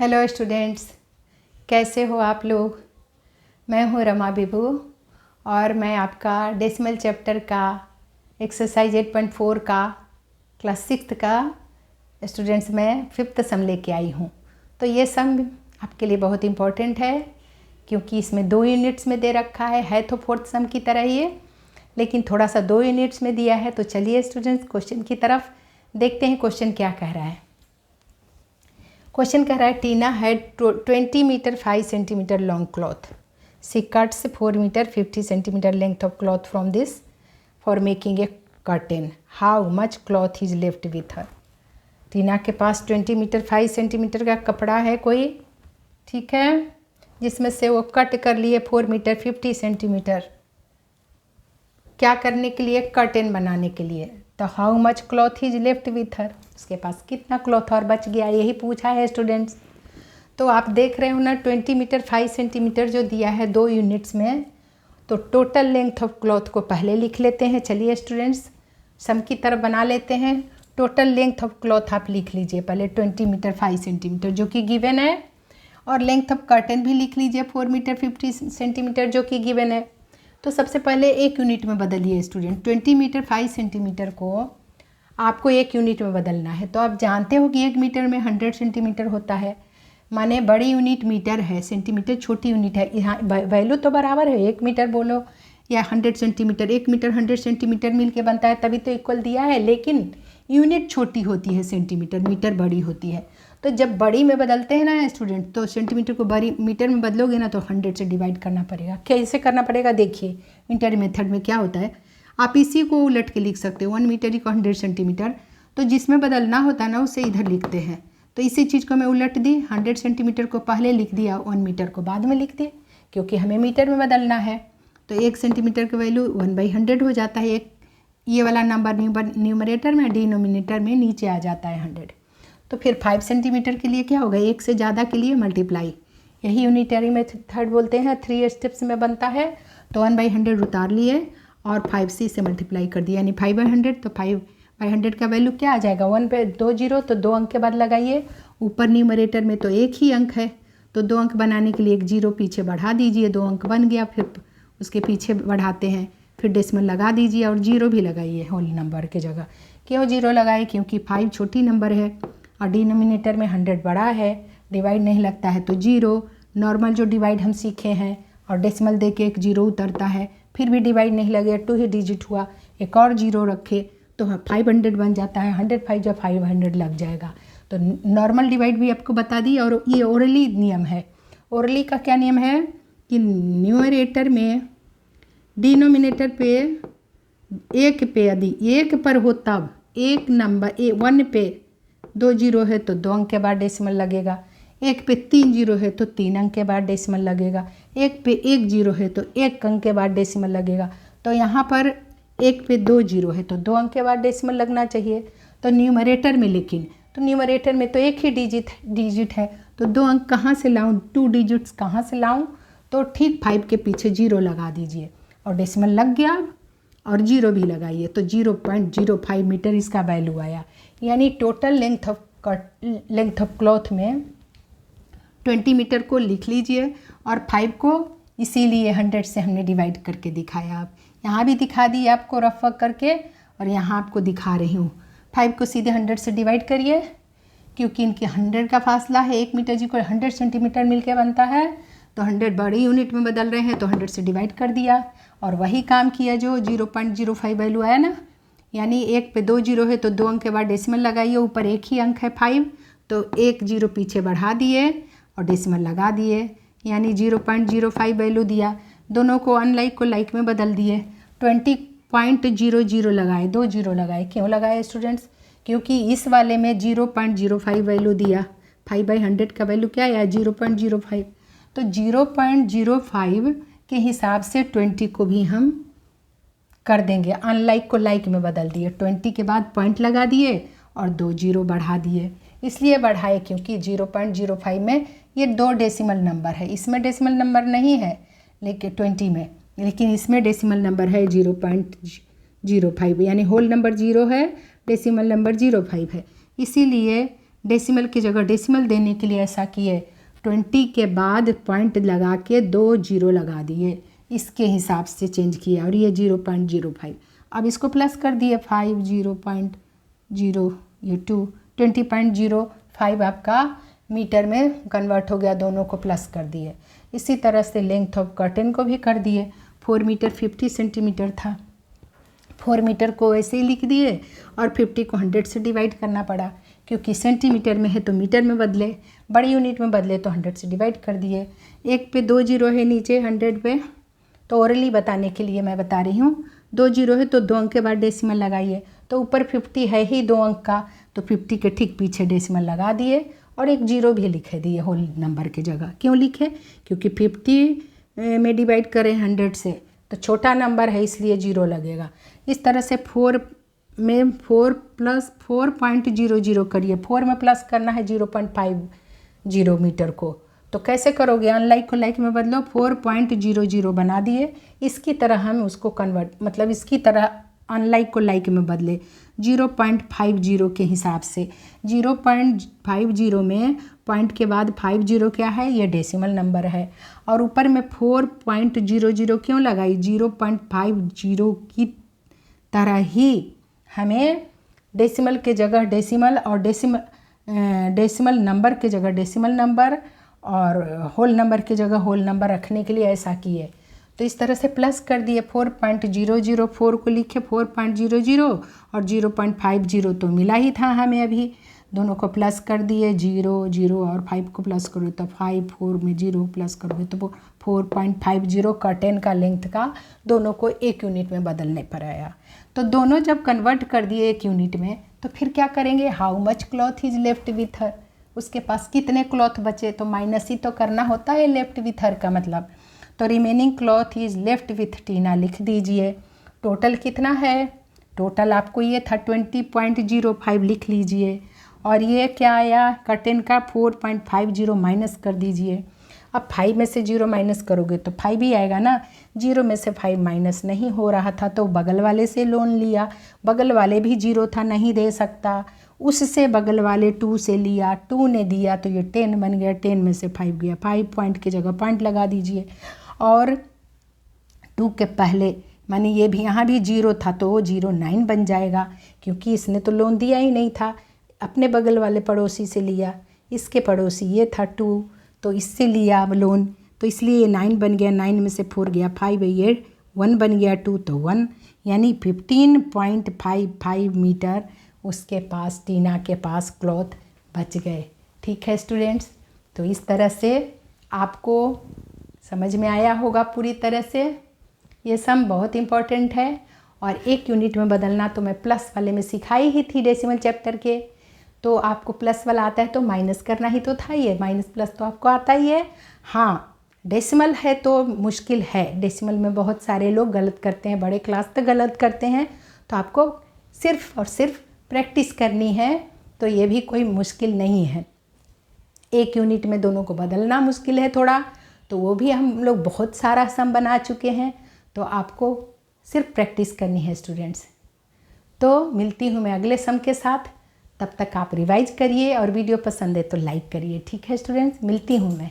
Hello students, कैसे हो आप लोग। मैं हूँ रमा विभू और मैं आपका डेसिमल चैप्टर का एक्सरसाइज 8.4 का क्लास 6 का स्टूडेंट्स में 5th सम लेके आई हूँ। तो ये सम आपके लिए बहुत इम्पोर्टेंट है क्योंकि इसमें 2 यूनिट्स में दे रखा है तो 4th सम की तरह ही है, लेकिन थोड़ा सा 2 यूनिट्स में दिया है। तो चलिए स्टूडेंट्स क्वेश्चन की तरफ देखते हैं क्वेश्चन क्या कह रहा है। क्वेश्चन कह रहा है Tina had 20 metre 5 centimetre long cloth. She cuts 4 metre 50 centimetre length of cloth from this for making a curtain. How much cloth is left with her. Tina के पास 20 मीटर 5 सेंटीमीटर का कपड़ा है कोई, ठीक है, जिसमें से वो कट कर लिए 4 मीटर 50 सेंटीमीटर। क्या करने के लिए? कर्टेन बनाने के लिए। तो how much cloth is left with हर, उसके पास कितना क्लॉथ और बच गया, यही पूछा है स्टूडेंट्स। तो आप देख रहे हो ना 20 मीटर 5 सेंटीमीटर जो दिया है 2 यूनिट्स में, तो टोटल लेंथ ऑफ क्लॉथ को पहले लिख लेते हैं। चलिए स्टूडेंट्स सम की तरफ बना लेते हैं। टोटल लेंथ ऑफ क्लॉथ आप लिख लीजिए पहले 20 मीटर 5 सेंटीमीटर जो कि गिवन है, और लेंथ ऑफ कर्टेन भी लिख लीजिए 4 मीटर 50 सेंटीमीटर जो कि गिवन है। तो सबसे पहले एक यूनिट में बदलिए स्टूडेंट। 20 मीटर 5 सेंटीमीटर को आपको एक यूनिट में बदलना है। तो आप जानते हो कि 1 मीटर में 100 सेंटीमीटर होता है, माने बड़ी यूनिट मीटर है, सेंटीमीटर छोटी यूनिट है। यहाँ वैल्यू तो बराबर है, 1 मीटर बोलो या 100 सेंटीमीटर, 1 मीटर 100 सेंटीमीटर मिल के बनता है, तभी तो इक्वल दिया है। लेकिन यूनिट छोटी होती है सेंटीमीटर, मीटर बड़ी होती है। तो जब बड़ी में बदलते हैं ना स्टूडेंट, तो सेंटीमीटर को बड़ी मीटर में बदलोगे ना तो 100 से डिवाइड करना पड़ेगा। कैसे करना पड़ेगा देखिए, इंटर मेथड में क्या होता है, आप इसी को उलट के लिख सकते हो। 1 मीटर को 100 सेंटीमीटर, तो जिसमें बदलना होता है ना उसे इधर लिखते हैं। तो इसी चीज़ को मैं उलट दी, 100 सेंटीमीटर को पहले लिख दिया, 1 मीटर को बाद में लिख दिया, क्योंकि हमें मीटर में बदलना है। तो 1 सेंटीमीटर का वैल्यू 1/100 हो जाता है। एक ये वाला नंबर न्यूमरेटर में, डिनोमिनेटर में नीचे आ जाता है 100। तो फिर 5 सेंटीमीटर के लिए क्या होगा, 1 से ज़्यादा के लिए मल्टीप्लाई, यही यूनिटरी मेथड बोलते हैं, 3 स्टेप्स में बनता है। तो 1/100 उतार लिए और 5 से मल्टीप्लाई कर दिया, यानी 5/100। तो 5/100 का वैल्यू क्या आ जाएगा, 1 पे 2 जीरो, तो 2 अंक के बाद लगाइए। ऊपर न्यूमरेटर में तो एक ही अंक है, तो 2 अंक बनाने के लिए 1 जीरो पीछे बढ़ा दीजिए, 2 अंक बन गया। फिर उसके पीछे बढ़ाते हैं, फिर डेसिमल लगा दीजिए और जीरो भी लगाइए होल नंबर के जगह। क्यों जीरो लगाए? क्योंकि 5 छोटी नंबर है और डिनोमिनेटर में 100 बड़ा है, डिवाइड नहीं लगता है तो जीरो। नॉर्मल जो डिवाइड हम सीखे हैं, और डेसिमल दे के 1 जीरो उतरता है, फिर भी डिवाइड नहीं लगे, 2 ही डिजिट हुआ, एक और जीरो रखे तो 500 बन जाता है। 100 5 जब 500 लग जाएगा। तो नॉर्मल डिवाइड भी आपको बता दी। और ये ओरली नियम है। ओरली का क्या नियम है कि न्यूमरेटर में डिनोमिनेटर पे 1 पे, यदि 1 पर हो तब एक नंबर 1 पे 2 जीरो है तो 2 अंक के बाद डेसिमल लगेगा। 1 पे 3 जीरो है तो 3 अंक के बाद डेसिमल लगेगा। 1 पे 1 जीरो है तो 1 अंक के बाद डेसिमल लगेगा। तो यहाँ पर 1 पे 2 जीरो है तो 2 अंक के बाद डेसिमल लगना चाहिए। तो न्यूमरेटर में, लेकिन तो न्यूमरेटर में तो एक ही डिजिट है, तो 2 अंक कहाँ से लाऊं, 2 डिजिट्स कहाँ से लाऊं? तो ठीक 5 के पीछे जीरो लगा दीजिए और डेसिमल लग गया, और जीरो भी लगाइए तो 0.05 मीटर इसका वैल्यू आया। यानी टोटल लेंथ ऑफ क्लॉथ में 20 मीटर को लिख लीजिए और 5 को इसीलिए 100 से हमने डिवाइड करके दिखाया। आप यहाँ भी दिखा दी आपको रफ वर्क करके, और यहाँ आपको दिखा रही हूँ। 5 को सीधे 100 से डिवाइड करिए, क्योंकि इनके 100 का फासला है। 1 मीटर जी को 100 सेंटीमीटर मिलके बनता है, तो 100 बड़ी यूनिट में बदल रहे हैं तो 100 से डिवाइड कर दिया, और वही काम किया जो 0.05 वैल्यू आया ना। यानी 1 पे 2 जीरो है तो 2 अंक के बाद डेसिमल लगाइए, ऊपर एक ही अंक है 5, तो 1 जीरो पीछे बढ़ा दिए और डेसिमल लगा दिए, यानी 0.05 वैल्यू दिया। दोनों को अनलाइक को लाइक में बदल दिए। 20.00 लगाए, 2 जीरो लगाए। क्यों लगाए स्टूडेंट्स? क्योंकि इस वाले में 0.05 वैल्यू दिया, 5/100 का वैल्यू क्या आया, 0.05। तो 0.05 के हिसाब से 20 को भी हम कर देंगे, अनलाइक को लाइक में बदल दिए। 20 के बाद पॉइंट लगा दिए और 2 जीरो बढ़ा दिए। इसलिए बढ़ाए क्योंकि 0.05 में ये 2 डेसिमल नंबर है, इसमें डेसिमल नंबर नहीं है लेकिन 20 में, लेकिन इसमें डेसिमल नंबर है 0.05, यानी होल नंबर 0 है, डेसिमल नंबर 05 है। इसीलिए डेसिमल की जगह डेसिमल देने के लिए ऐसा किए, 20 के बाद पॉइंट लगा के 2 जीरो लगा दिए, इसके हिसाब से चेंज किया, और ये 0.05। अब इसको प्लस कर दिए 5 0.0 ये 2 20.05 आपका मीटर में कन्वर्ट हो गया, दोनों को प्लस कर दिए। इसी तरह से लेंथ ऑफ कर्टेन को भी कर दिए, 4 मीटर 50 सेंटीमीटर था, 4 मीटर को ऐसे ही लिख दिए और 50 को 100 से डिवाइड करना पड़ा, क्योंकि सेंटीमीटर में है तो मीटर में बदले, बड़ी यूनिट में बदले तो 100 से डिवाइड कर दिए। एक पे 2 जीरो है नीचे 100 पे, तो ओरली बताने के लिए मैं बता रही हूँ। 2 जीरो है तो 2 अंक के बाद डेसिमल लगाइए, तो ऊपर 50 है ही 2 अंक का, तो 50 के ठीक पीछे डेसिमल लगा दिए और एक जीरो भी लिखे दिए होल नंबर की जगह। क्यों लिखे? क्योंकि 50 में डिवाइड करें 100 से तो छोटा नंबर है इसलिए जीरो लगेगा। इस तरह से 4 में 4 प्लस 4.00 करिए, 4 में प्लस करना है 0.50 मीटर को, तो कैसे करोगे? अनलाइक को लाइक में बदलो, 4.00 बना दिए। इसकी तरह हम उसको कन्वर्ट, मतलब इसकी तरह अनलाइक को लाइक में बदले 0.50 के हिसाब से। 0.50 में पॉइंट के बाद 50 क्या है? ये डेसिमल नंबर है, और ऊपर में 4.00 क्यों लगाई? 0.50 की तरह ही हमें डेसिमल के जगह डेसिमल और डेसिमल नंबर के जगह डेसिमल नंबर और होल नंबर की जगह होल नंबर रखने के लिए ऐसा किए। तो इस तरह से प्लस कर दिए, 4.004 को लिखे 4.00 और 0.50 तो मिला ही था हमें अभी, दोनों को प्लस कर दिए, 0 0 और 5 को प्लस करो तो 5, 4 में 0 प्लस करोगे तो 4.50 कर्टेन का लेंथ का दोनों को एक यूनिट में बदलने पर आया। तो दोनों जब कन्वर्ट कर दिए एक यूनिट में, तो फिर क्या करेंगे? How much cloth is left with हर, उसके पास कितने क्लॉथ बचे, तो माइनस ही तो करना होता है लेफ्ट विथ हर का मतलब। तो remaining cloth is left with Tina लिख दीजिए। टोटल कितना है? टोटल आपको ये था 20.05 लिख लीजिए, और ये क्या आया? कर्टेन का 4.50 माइनस कर दीजिए। अब 5 में से 0 माइनस करोगे तो 5 ही आएगा ना, 0 में से 5 माइनस नहीं हो रहा था तो बगल वाले से लोन लिया, बगल वाले भी 0 था, नहीं दे सकता, उससे बगल वाले 2 से लिया, 2 ने दिया तो ये 10 बन गया, 10 में से 5 गया, 5 पॉइंट की जगह पॉइंट लगा दीजिए। और 2 के पहले माने ये भी, यहाँ भी 0 था तो वो 09 बन जाएगा, क्योंकि इसने तो लोन दिया ही नहीं था, अपने बगल वाले पड़ोसी से लिया, इसके पड़ोसी ये था 2 तो इससे लिया लोन, तो इसलिए ये 9 बन गया, 9 में से 4 गया 5 है, ये 1 बन गया, 2 तो 1, यानी 15.55 मीटर उसके पास, टीना के पास क्लॉथ बच गए। ठीक है स्टूडेंट्स, तो इस तरह से आपको समझ में आया होगा पूरी तरह से। ये सम बहुत इम्पॉर्टेंट है, और एक यूनिट में बदलना तो मैं प्लस वाले में सिखाई ही थी डेसिमल चैप्टर के, तो आपको प्लस वाला आता है तो माइनस करना ही तो था, ये माइनस प्लस तो आपको आता ही है। हाँ, डेसिमल है तो मुश्किल है, डेसिमल में बहुत सारे लोग गलत करते हैं, बड़े क्लास तक गलत करते हैं, तो आपको सिर्फ और सिर्फ प्रैक्टिस करनी है, तो ये भी कोई मुश्किल नहीं है। एक यूनिट में दोनों को बदलना मुश्किल है थोड़ा, तो वो भी हम लोग बहुत सारा सम बना चुके हैं, तो आपको सिर्फ प्रैक्टिस करनी है स्टूडेंट्स। तो मिलती हूँ मैं अगले सम के साथ, तब तक आप रिवाइज करिए, और वीडियो पसंद है तो लाइक करिए। ठीक है स्टूडेंट्स, मिलती हूँ मैं।